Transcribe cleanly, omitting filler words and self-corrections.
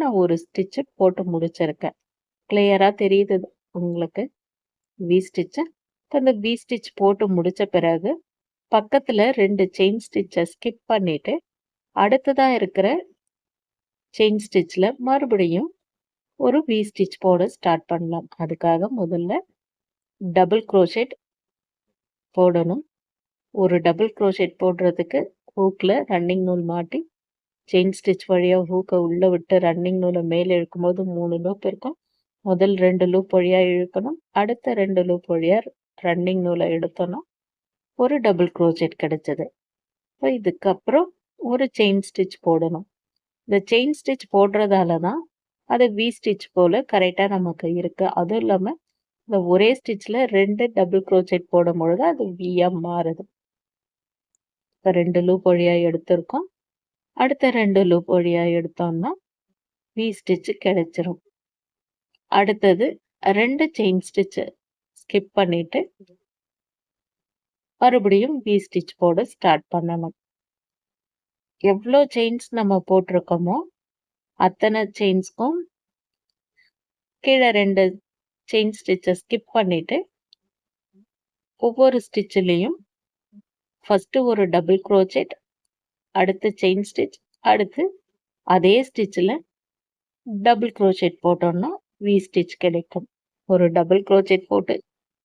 நான் ஒரு ஸ்டிச்சு போட்டு முடிச்சிருக்கேன். கிளியரா தெரியுது உங்களுக்கு வி ஸ்டிச்சு. அந்த வி ஸ்டிச் போட்டு முடிச்ச பிறகு பக்கத்துல 2 செயின் ஸ்டிச்சை ஸ்கிப் பண்ணிட்டு அடுத்ததா இருக்கிற செயின் ஸ்டிச்ல மறுபடியும் ஒரு வி ஸ்டிச் போட ஸ்டார்ட் பண்ணலாம். அதுக்காக முதல்ல டபுள் க்ரோஷெட் போடணும். ஒரு டபுள் க்ரோஷெட் போடுறதுக்கு ஹூக்ல ரன்னிங் நூல் மாட்டி செயின் ஸ்டிச் வழியா ஹூக்கை உள்ள விட்டு ரன்னிங் நூலை மேலே இழுக்கும்போது 3 லூப் இருக்கும். முதல் 2 லூப் வழியா இழுக்கணும். அடுத்த 2 லூப் வழியா ரன்னிங் நூலை எடுத்தோம்னா ஒரு டபுள் க்ரோஷெட் கிடைச்சது. இப்போ இதுக்கப்புறம் ஒரு செயின் ஸ்டிச் போடணும். இந்த செயின் ஸ்டிச் போடுறதால தான் அது வி ஸ்டிச் போல கரெக்டாக நமக்கு இருக்கு. அதுவும் இல்லாமல் இந்த ஒரே ஸ்டிச்சில் 2 டபுள் க்ரோஷெட் போடும் பொழுது அது வியாக மாறுது. இப்போ 2 லூப் வழியாக எடுத்திருக்கோம். அடுத்த 2 லூப் வழியாக எடுத்தோம்னா வி ஸ்டிச் கிடைச்சிரும். அடுத்தது 2 செயின் ஸ்டிச் ஸ்கிப் பண்ணிட்டு மறுபடியும் வி ஸ்டிச் போட ஸ்டார்ட் பண்ணணும். எவ்வளோ செயின்ஸ் நம்ம போட்டிருக்கோமோ அத்தனை செயின்ஸ்க்கும் கீழே 2 செயின் ஸ்டிச்சை ஸ்கிப் பண்ணிட்டு ஒவ்வொரு ஸ்டிச்சிலையும் ஃபஸ்ட்டு ஒரு டபுள் க்ரோச்செட், அடுத்து செயின் ஸ்டிச், அடுத்து அதே ஸ்டிச்சில் டபுள் க்ரோச்செட் போட்டோம்னா வி ஸ்டிச் கிடைக்கும். ஒரு டபுள் க்ரோச்செட் போட்டு